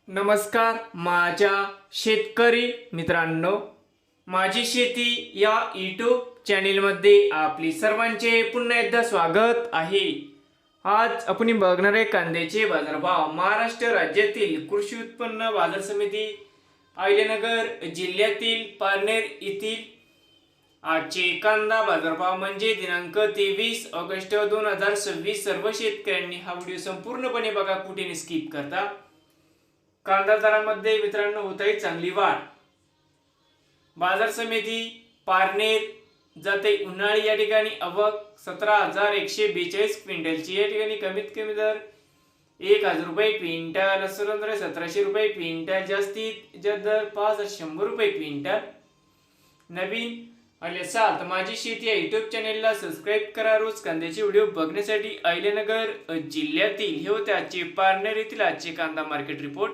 नमस्कार माझ्या शेतकरी मित्रांनो, माझी शेती या यूट्यूब चॅनेलमध्ये आपली सर्वांचे पुन्हा एकदा स्वागत आहे। आज आपण बघणार आहे कांद्याचे बाजारभाव। महाराष्ट्र राज्यातील कृषी उत्पन्न बाजार समिती अहिल्यानगर जिल्ह्यातील पारनेर येथील आजचे कांदा बाजारभाव म्हणजे दिनांक 23 ऑगस्ट 2026। सर्व शेतकऱ्यांनी हा व्हिडिओ संपूर्णपणे बघा, कुठे स्किप करता। कांदा दरामध्ये मित्रांनो होत आहे चांगली वाढ। बाजार समिती पारनेर जाते उन्हाळी या ठिकाणी आवक 17,142 क्विंटलची, या ठिकाणी कमीत कमी दर 1,000 रुपये क्विंटल, असं 1,700 रुपये क्विंटल, जास्तीत जास्त दर 5,100 रुपये क्विंटल। नवीन असाल तर माझी शेती या यूट्यूब चॅनेलला सबस्क्राईब करा। रोज कांद्याचे व्हिडिओ बघण्यासाठी अहिल्यानगर जिल्ह्यातील हे होते आजचे पारनेर येथील आजचे कांदा मार्केट रिपोर्ट।